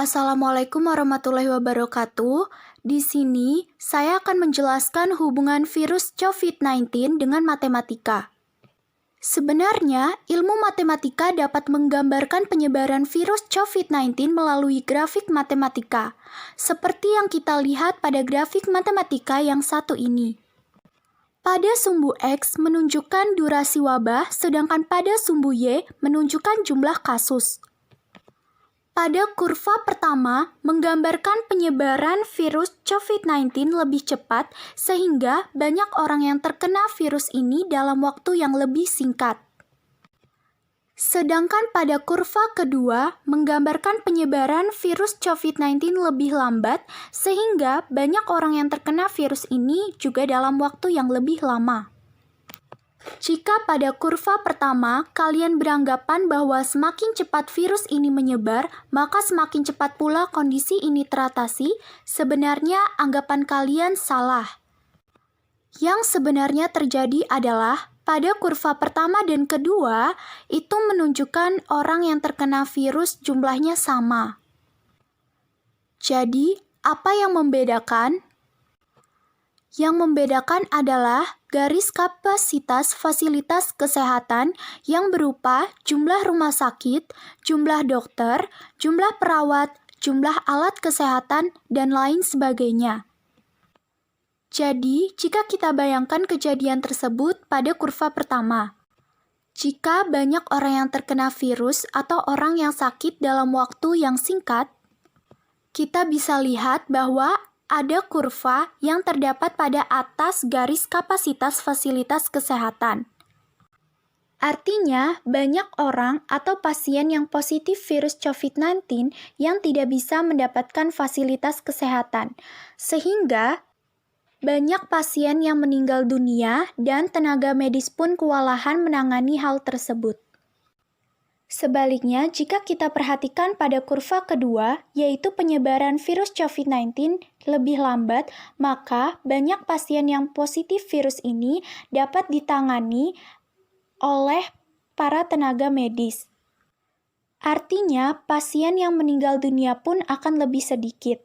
Assalamualaikum warahmatullahi wabarakatuh. Di sini, saya akan menjelaskan hubungan virus COVID-19 dengan matematika. Sebenarnya, ilmu matematika dapat menggambarkan penyebaran virus COVID-19 melalui grafik matematika, seperti yang kita lihat pada grafik matematika yang satu ini. Pada sumbu X menunjukkan durasi wabah, sedangkan pada sumbu Y menunjukkan jumlah kasus. Pada kurva pertama, menggambarkan penyebaran virus COVID-19 lebih cepat sehingga banyak orang yang terkena virus ini dalam waktu yang lebih singkat. Sedangkan pada kurva kedua, menggambarkan penyebaran virus COVID-19 lebih lambat sehingga banyak orang yang terkena virus ini juga dalam waktu yang lebih lama. Jika pada kurva pertama kalian beranggapan bahwa semakin cepat virus ini menyebar, maka semakin cepat pula kondisi ini teratasi, sebenarnya anggapan kalian salah. Yang sebenarnya terjadi adalah pada kurva pertama dan kedua itu menunjukkan orang yang terkena virus jumlahnya sama. Jadi, apa yang membedakan? Yang membedakan adalah garis kapasitas fasilitas kesehatan yang berupa jumlah rumah sakit, jumlah dokter, jumlah perawat, jumlah alat kesehatan, dan lain sebagainya. Jadi, jika kita bayangkan kejadian tersebut pada kurva pertama, jika banyak orang yang terkena virus atau orang yang sakit dalam waktu yang singkat, kita bisa lihat bahwa ada kurva yang terdapat pada atas garis kapasitas fasilitas kesehatan. Artinya, banyak orang atau pasien yang positif virus COVID-19 yang tidak bisa mendapatkan fasilitas kesehatan, sehingga banyak pasien yang meninggal dunia dan tenaga medis pun kewalahan menangani hal tersebut. Sebaliknya, jika kita perhatikan pada kurva kedua, yaitu penyebaran virus COVID-19 lebih lambat, maka banyak pasien yang positif virus ini dapat ditangani oleh para tenaga medis. Artinya, pasien yang meninggal dunia pun akan lebih sedikit.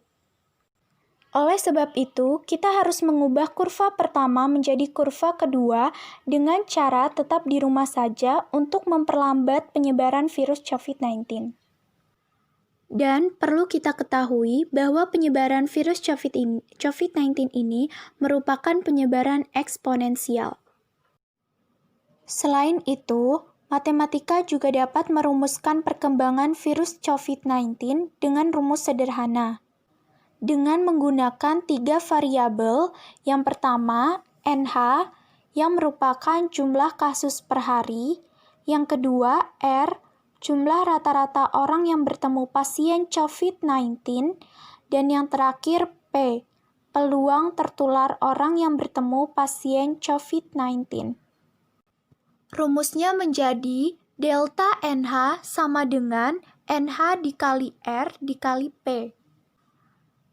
Oleh sebab itu, kita harus mengubah kurva pertama menjadi kurva kedua dengan cara tetap di rumah saja untuk memperlambat penyebaran virus COVID-19. Dan perlu kita ketahui bahwa penyebaran virus COVID-19 ini merupakan penyebaran eksponensial. Selain itu, matematika juga dapat merumuskan perkembangan virus COVID-19 dengan rumus sederhana. Dengan menggunakan 3 variabel, yang pertama NH yang merupakan jumlah kasus per hari, yang kedua R, jumlah rata-rata orang yang bertemu pasien COVID-19, dan yang terakhir P, peluang tertular orang yang bertemu pasien COVID-19. Rumusnya menjadi delta NH sama dengan NH dikali R dikali P.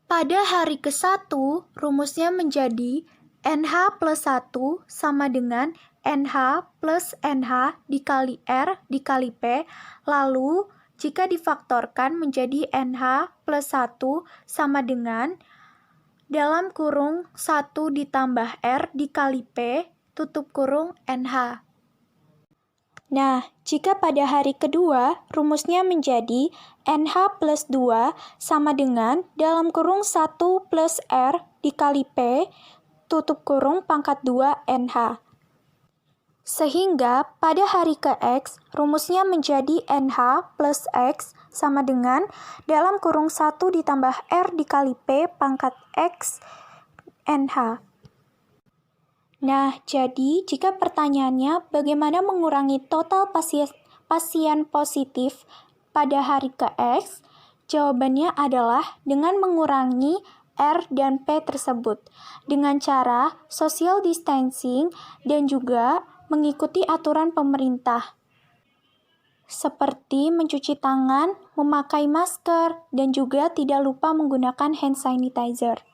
Pada hari ke-1, rumusnya menjadi NH plus 1 sama dengan NH plus NH dikali R dikali P, lalu jika difaktorkan menjadi NH plus 1 sama dengan dalam kurung 1 ditambah R dikali P tutup kurung NH. Nah, jika pada hari kedua, rumusnya menjadi NH plus 2 sama dengan dalam kurung 1 plus R dikali P, tutup kurung pangkat 2 NH. Sehingga pada hari ke-X, rumusnya menjadi NH plus X sama dengan dalam kurung 1 ditambah R dikali P pangkat X NH. Nah, jadi jika pertanyaannya bagaimana mengurangi total pasien positif pada hari ke-X, jawabannya adalah dengan mengurangi R dan P tersebut dengan cara social distancing dan juga mengikuti aturan pemerintah seperti mencuci tangan, memakai masker, dan juga tidak lupa menggunakan hand sanitizer.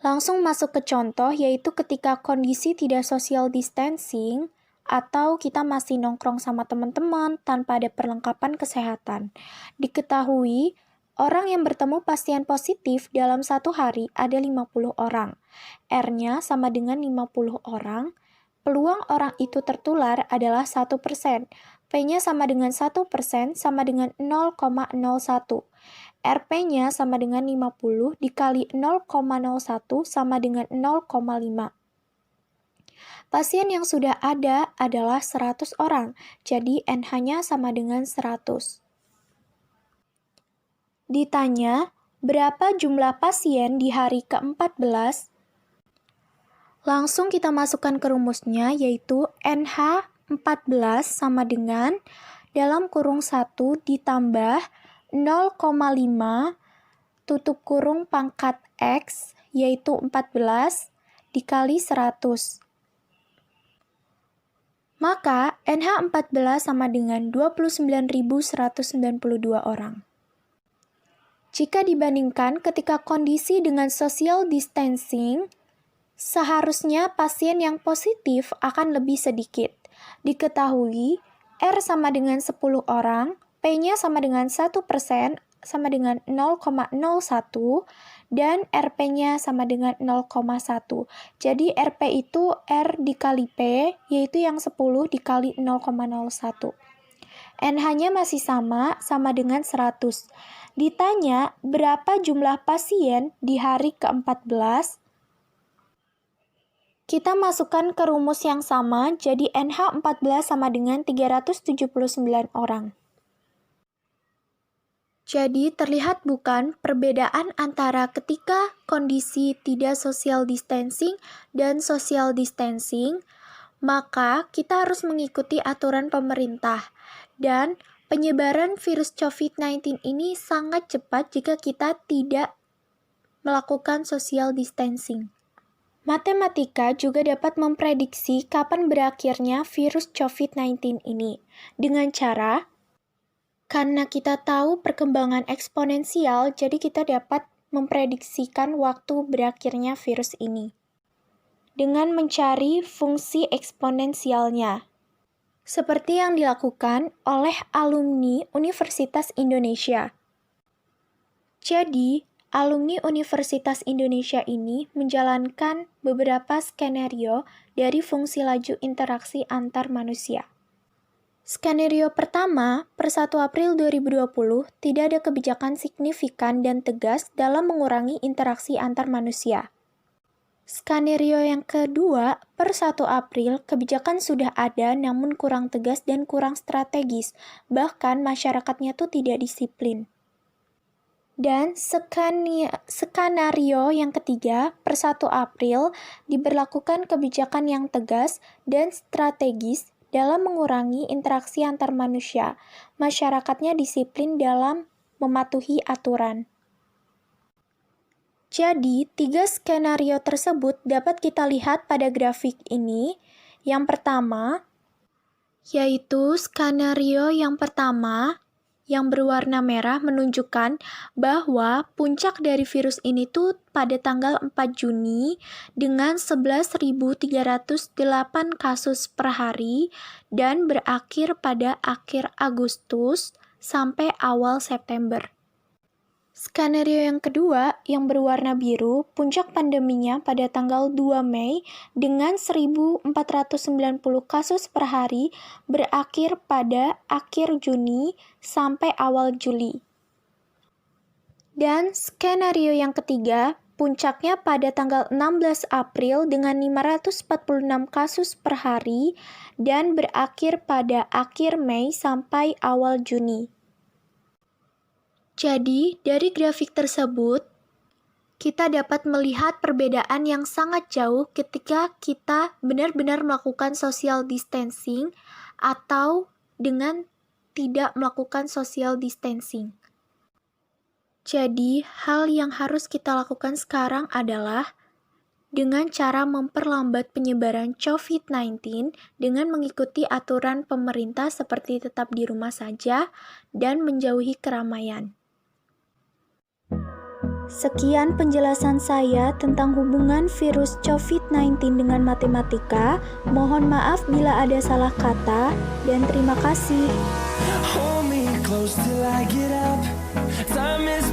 Langsung masuk ke contoh, yaitu ketika kondisi tidak social distancing, atau kita masih nongkrong sama teman-teman tanpa ada perlengkapan kesehatan. Diketahui, orang yang bertemu pasien positif dalam satu hari ada 50 orang. R-nya sama dengan 50 orang. Peluang orang itu tertular adalah 1%. P-nya sama dengan 1% sama dengan 0,01. RP-nya sama dengan 50 dikali 0,01 sama dengan 0,5. Pasien yang sudah ada adalah 100 orang, jadi NH-nya sama dengan 100. Ditanya, berapa jumlah pasien di hari ke-14? Langsung kita masukkan ke rumusnya, yaitu NH 14 sama dengan dalam kurung 1 ditambah 0,5 tutup kurung pangkat X, yaitu 14, dikali 100. Maka, NH 14 sama dengan 29.192 orang. Jika dibandingkan ketika kondisi dengan social distancing, seharusnya pasien yang positif akan lebih sedikit. Diketahui, R sama dengan 10 orang, P-nya sama dengan 1%, sama dengan 0,01, dan RP-nya sama dengan 0,1. Jadi RP itu R dikali P, yaitu yang 10 dikali 0,01. NH-nya masih sama dengan 100. Ditanya, berapa jumlah pasien di hari ke-14? Kita masukkan ke rumus yang sama, jadi NH 14 sama dengan 379 orang. Jadi, terlihat bukan perbedaan antara ketika kondisi tidak social distancing dan social distancing, maka kita harus mengikuti aturan pemerintah. Dan penyebaran virus COVID-19 ini sangat cepat jika kita tidak melakukan social distancing. Matematika juga dapat memprediksi kapan berakhirnya virus COVID-19 ini dengan cara karena kita tahu perkembangan eksponensial, jadi kita dapat memprediksikan waktu berakhirnya virus ini dengan mencari fungsi eksponensialnya, seperti yang dilakukan oleh alumni Universitas Indonesia. Jadi, alumni Universitas Indonesia ini menjalankan beberapa skenario dari fungsi laju interaksi antar manusia. Skenario pertama, per 1 April 2020, tidak ada kebijakan signifikan dan tegas dalam mengurangi interaksi antar manusia. Skenario yang kedua, per 1 April, kebijakan sudah ada namun kurang tegas dan kurang strategis, bahkan masyarakatnya tuh tidak disiplin. Dan skenario yang ketiga, per 1 April, diberlakukan kebijakan yang tegas dan strategis dalam mengurangi interaksi antar manusia. Masyarakatnya disiplin dalam mematuhi aturan. Jadi, 3 skenario tersebut dapat kita lihat pada grafik ini. Yang pertama, yaitu skenario yang pertama, yang berwarna merah menunjukkan bahwa puncak dari virus ini tuh pada tanggal 4 Juni dengan 11.308 kasus per hari dan berakhir pada akhir Agustus sampai awal September. Skenario yang kedua, yang berwarna biru, puncak pandeminya pada tanggal 2 Mei dengan 1.490 kasus per hari berakhir pada akhir Juni sampai awal Juli. Dan skenario yang ketiga, puncaknya pada tanggal 16 April dengan 546 kasus per hari dan berakhir pada akhir Mei sampai awal Juni. Jadi, dari grafik tersebut, kita dapat melihat perbedaan yang sangat jauh ketika kita benar-benar melakukan social distancing atau dengan tidak melakukan social distancing. Jadi, hal yang harus kita lakukan sekarang adalah dengan cara memperlambat penyebaran COVID-19 dengan mengikuti aturan pemerintah seperti tetap di rumah saja dan menjauhi keramaian. Sekian penjelasan saya tentang hubungan virus COVID-19 dengan matematika. Mohon maaf bila ada salah kata, dan terima kasih. Hold me close till I get up. Time is